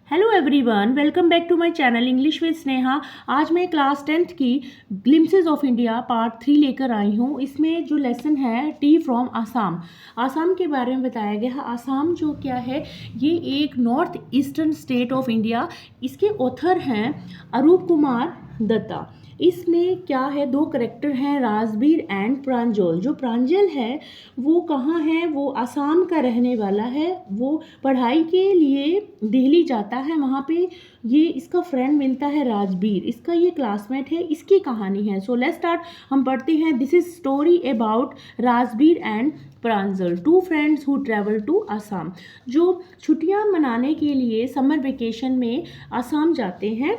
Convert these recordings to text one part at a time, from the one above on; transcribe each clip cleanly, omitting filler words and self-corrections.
Hello everyone, welcome back to my channel English with Sneha. आज मैं class 10th की glimpses of India part 3 लेकर आई हूँ। इसमें जो लेसन है टी फ्रॉम आसाम, आसाम के बारे में बताया गया है। आसाम जो क्या है, ये एक north eastern state of India. इसके ऑथर हैं अरूप कुमार दत्ता। इसमें क्या है, दो करेक्टर हैं, राजबीर एंड प्रांजल। जो प्रांजल है वो कहाँ है, वो आसाम का रहने वाला है। वो पढ़ाई के लिए दिल्ली जाता है, वहाँ पे ये इसका फ्रेंड मिलता है राजबीर, इसका ये क्लासमेट है। इसकी कहानी है। So let's start. हम पढ़ते हैं। This is story about Rajbir and Pranjal, two friends who travel to Assam. जो छुट्टियां मनाने के लिए समर वेकेशन में आसाम जाते हैं,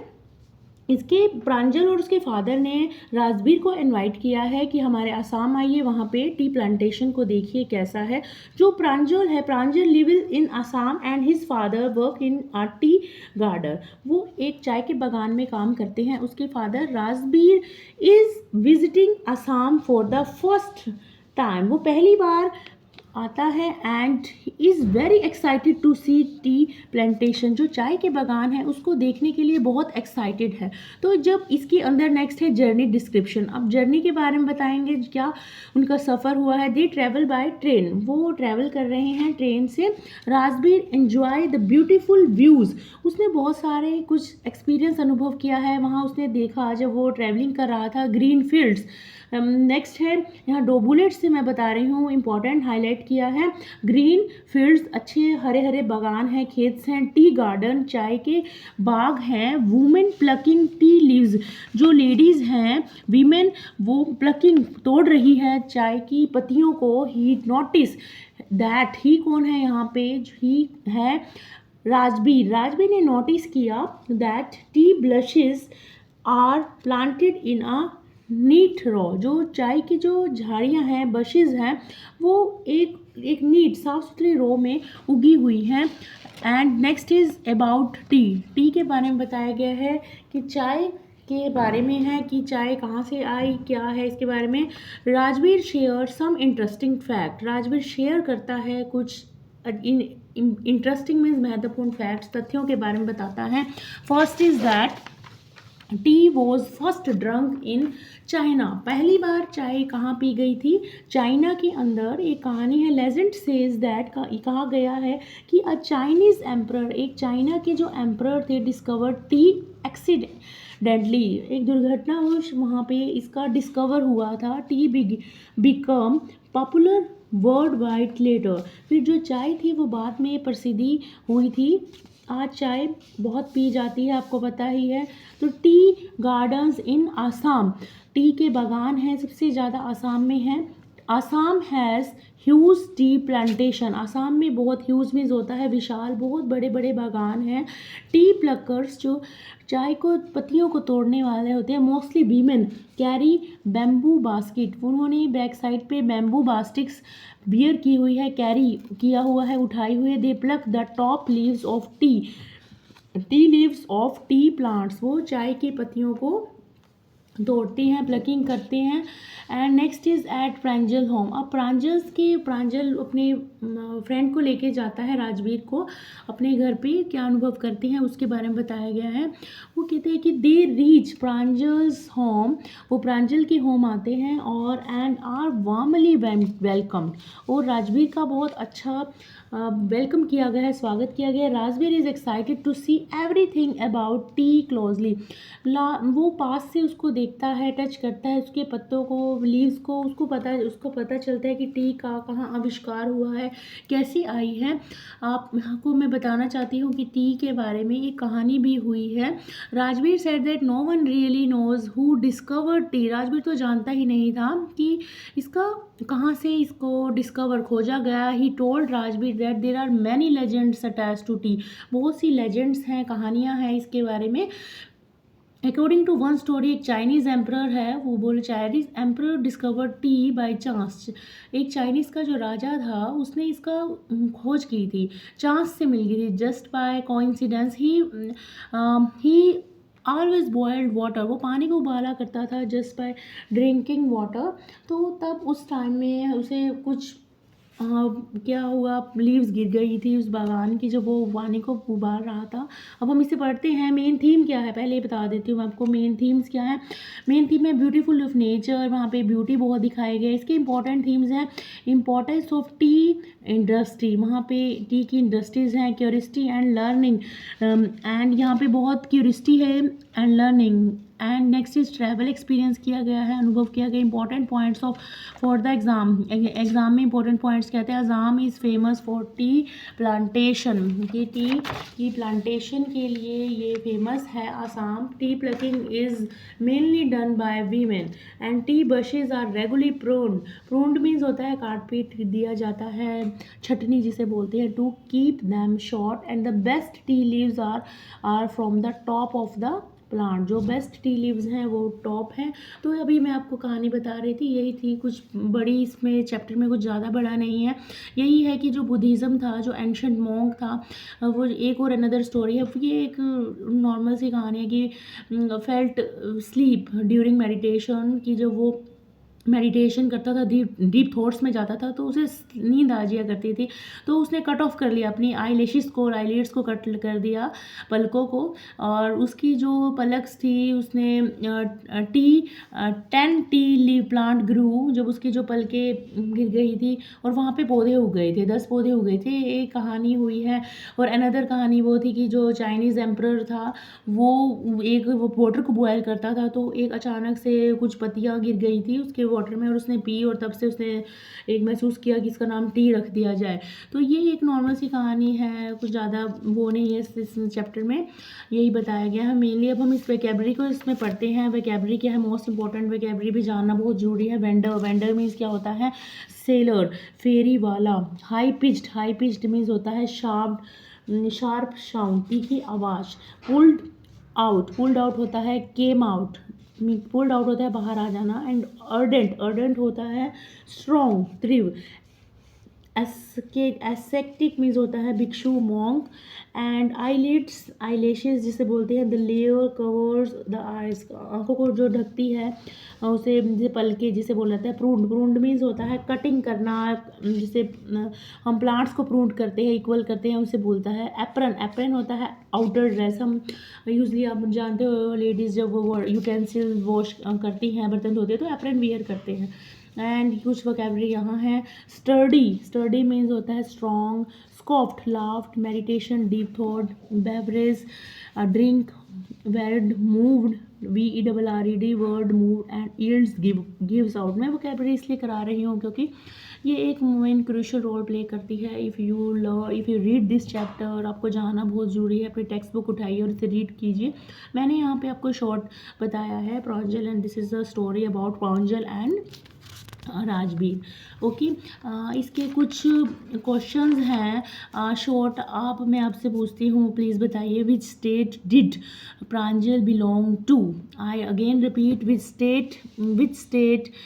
इसके प्रांजल और उसके फादर ने राजबीर को इनवाइट किया है कि हमारे आसाम आइए, वहाँ पे टी प्लांटेशन को देखिए कैसा है। जो प्रांजल है, Pranjal live in Assam and his father work in a tea garden. वो एक चाय के बागान में काम करते हैं। उसके father Rajbir is visiting Assam for the first time. वो पहली बार आता है and is very excited to see tea plantation. जो चाय के बागान है उसको देखने के लिए बहुत एक्साइटेड है। तो जब इसके अंदर नेक्स्ट है जर्नी डिस्क्रिप्शन। अब जर्नी के बारे में बताएंगे, क्या उनका सफ़र हुआ है। दे ट्रैवल बाय ट्रेन, वो ट्रैवल कर रहे हैं ट्रेन से। Rajbir enjoy the beautiful views. उसने बहुत सारे कुछ एक्सपीरियंस अनुभव किया है वहाँ। उसने देखा जब वो ट्रैवलिंग कर रहा था ग्रीन फील्ड्स। नेक्स्ट है यहाँ दो बुलेट से मैं बता रही हूँ, इंपॉर्टेंट हाईलाइट किया है। ग्रीन फील्ड्स, अच्छे हरे हरे बागान हैं, खेत हैं। टी गार्डन, चाय के बाग हैं। वुमेन प्लकिंग टी लीव्स, जो लेडीज़ हैं वीमेन, वो प्लकिंग तोड़ रही है चाय की पत्तियों को। ही नोटिस दैट, ही कौन है यहाँ पे, ही है राजबीर। राजबीर ने नोटिस किया that tea bushes are planted in a neat row. जो चाय की जो झाड़ियाँ हैं, बशेज़ हैं, वो एक नीट साफ सुथरी रो में उगी हुई हैं। And next is about T. T के बारे में बताया गया है कि चाय के बारे में है कि चाय कहाँ से आई, क्या है इसके बारे में। Rajbir share some interesting fact. Rajbir share करता है कुछ इंटरेस्टिंग मीन्स महत्वपूर्ण फैक्ट्स, तथ्यों के बारे में बताता है। First is that T was first drunk in China. पहली बार चाय कहाँ पी गई थी, चाइना के अंदर। एक कहानी है, लेजेंड सेज दैट, कहा गया है कि अ चाइनीज एम्परर, एक चाइना के जो एम्परर थे, डिस्कवर टी एक्सीडेंटली, एक दुर्घटनावश वहाँ पे इसका डिस्कवर हुआ था। Tea become popular world wide later. फिर जो चाय थी वो बाद में प्रसिद्धि हुई थी। आज चाय बहुत पी जाती है, आपको पता ही है। तो टी गार्डन्स इन आसाम, टी के बागान हैं सबसे ज़्यादा आसाम में हैं। Assam has huge tea plantation. Assam में बहुत, ह्यूज मीन्स होता है विशाल, बहुत बड़े बड़े बागान हैं। टी प्लकर्स, जो चाय को पत्तियों को तोड़ने वाले होते हैं, mostly women, carry bamboo basket. उन्होंने बैक साइड पे बैम्बू बास्टिक्स बियर की हुई है, कैरी किया हुआ है, उठाई हुई है। They pluck the top leaves of tea leaves of tea plants. वो चाय की पत्तियों को तोड़ते हैं, प्लकिंग करते हैं। And next is at Pranjal home. अब प्रांजल अपने फ्रेंड को लेके जाता है, राजबीर को, अपने घर पे। क्या अनुभव करते हैं उसके बारे में बताया गया है। वो कहते हैं कि दे रीच प्रांजल्स होम, वो प्रांजल के होम आते हैं और एंड आर वार्मली वेलकम्ड। और राजबीर का बहुत अच्छा वेलकम किया गया है, स्वागत किया गया है। Rajbir is excited to see everything about tea closely. वो पास से उसको देखता है, टच करता है उसके पत्तों को, लीव्स को। उसको पता चलता है कि टी का कहाँ आविष्कार हुआ है, कैसी आई है। आपको मैं बताना चाहती हूँ कि टी के बारे में एक कहानी भी हुई है। Rajbir said that no one really knows who discovered tea. Rajbir तो जानता ही नहीं था कि इसका कहाँ से इसको डिस्कवर, खोजा गया। He told Rajbir that there are many legends attach to tea. बहुत सी लेजेंड्स हैं, कहानियाँ हैं इसके बारे में। अकॉर्डिंग टू वन स्टोरी, एक चाइनीज़ एम्परर है, वो बोले Chinese emperor discover tea by chance. एक चाइनीज़ का जो राजा था उसने इसका खोज की थी, चांस से मिल गई थी, just by coincidence. He always boiled water, वो पानी को उबाला करता था जस्ट बाय ड्रिंकिंग वाटर। तो तब उस टाइम में उसे कुछ क्या हुआ, लीव्स गिर गई थी उस बागान की जब वो पानी को उबाल रहा था। अब हम इसे पढ़ते हैं। मेन थीम क्या है पहले ही बता देती हूँ मैं आपको। मेन थीम्स क्या है? मेन थीम है ब्यूटीफुल ऑफ नेचर, वहाँ पे ब्यूटी बहुत दिखाए गए। इसके इंपॉर्टेंट थीम्स हैं इंपॉर्टेंस ऑफ टी इंडस्ट्री, वहाँ पे टी की इंडस्ट्रीज़ हैं, क्यूरियोसिटी एंड लर्निंग, एंड यहाँ पे बहुत क्यूरियोसिटी है and learning. And next is travel experience किया गया है, अनुभव किया गया। Important points of for the exam, exam में इंपॉर्टेंट पॉइंट्स कहते हैं Assam is famous for tea plantation, ये टी की प्लांटेशन के लिए ये फेमस है Assam. Tea plucking is mainly done by women and tea bushes are regularly pruned. Pruned means होता है काट पीट दिया जाता है, छटनी जिसे बोलते हैं, to keep them short. And the best tea leaves are from the top of the plant, जो बेस्ट टी लीव्स हैं वो टॉप हैं। तो अभी मैं आपको कहानी बता रही थी, यही थी, कुछ बड़ी इसमें चैप्टर में कुछ ज़्यादा बड़ा नहीं है। यही है कि जो बुद्धिज़्म था, जो एंशंट मॉन्क था, वो एक और अनदर स्टोरी है। ये एक नॉर्मल सी कहानी है कि फेल्ट स्लीप ड्यूरिंग मेडिटेशन, की जब वो मेडिटेशन करता था, डीप थॉट्स में जाता था, तो उसे नींद आ जाया करती थी। तो उसने कट ऑफ कर लिया अपनी आईलैशेस को, आईलिड्स को कट कर दिया, पलकों को, और उसकी जो पलक्स थी उसने 10 टी लीव प्लांट ग्रू, जब उसकी जो पलकें गिर गई थी और वहाँ पे पौधे उग गए थे, 10 पौधे उग गए थे। एक कहानी हुई है। और अनदर कहानी वो थी कि जो चाइनीज़ एम्परर था वो एक वो वाटर को बॉयल करता था, तो एक अचानक से कुछ पत्तियाँ गिर गई थी उसके वाटर में और उसने पी, और तब से उसने एक महसूस किया कि इसका नाम टी रख दिया जाए। तो ये एक नॉर्मल सी कहानी है, कुछ ज़्यादा वो नहीं है। इस चैप्टर में यही बताया गया है मेनली। अब हम इस वेकेबलरी को इसमें पढ़ते हैं। वेकेबलरी क्या है, मोस्ट इंपॉर्टेंट वेकेबलरी भी जानना बहुत ज़रूरी है। वेंडर, वेंडर मीन्स क्या होता है, सेलर, फेरी वाला। हाई पिच्ड मीन्स होता है शार्प साउंड, तीखी आवाज़। पुल्ड आउट होता है केम आउट, पुल्ड आउट होता है बाहर आ जाना। एंड अर्डेंट होता है स्ट्रॉन्ग, तीव्र। एसेक्टिक मीन्स होता है भिक्षु, मॉन्क। एंड आईलैशेस जिसे बोलते हैं the layer covers the eyes, आंखों को जो ढकती है उसे जैसे पलके जिसे बोला जाता है। प्रूंड मीन्स होता है कटिंग करना, जिसे हम प्लांट्स को प्रूंड करते हैं, इक्वल करते हैं, उसे बोलता है। एप्रन होता है आउटर ड्रेस। हम यूजली आप जानते हो लेडीज़ जब वो यूटेंसिल वॉश करती हैं, बर्तन धोते हैं, तो एप्रन वियर करते हैं। एंड कुछ वोकैबलरी यहाँ है। स्टर्डी मीन्स होता है strong. स्कॉफ्ट, laughed, meditation, deep thought. Beverage, drink. Word, moved, VERRED, word move. And yields, gives out. मैं वोकैबलरी इसलिए करा रही हूँ क्योंकि ये एक मेन क्रूशियल रोल प्ले करती है। If you read this chapter, आपको जानना बहुत ज़रूरी है। अपनी टेक्स्ट बुक उठाइए और इसे रीड कीजिए। मैंने यहाँ पे आपको शॉर्ट बताया है Pranjal, and this is the story about Pranjal and Rajbir. Okay, इसके कुछ क्वेश्चंस हैं शॉर्ट। आप मैं आपसे पूछती हूँ, प्लीज़ बताइए which state did Pranjal belong to. I again repeat, which state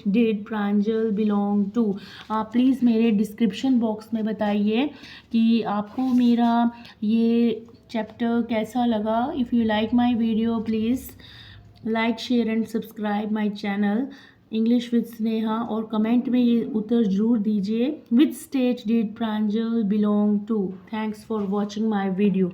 did Pranjal belong to. आप प्लीज़ मेरे डिस्क्रिप्शन बॉक्स में बताइए कि आपको मेरा ये चैप्टर कैसा लगा। If you like my video, please like, share and subscribe my channel English with Sneha, और कमेंट में ये उत्तर जरूर दीजिए, which state did Pranjal belong to. Thanks for watching my video.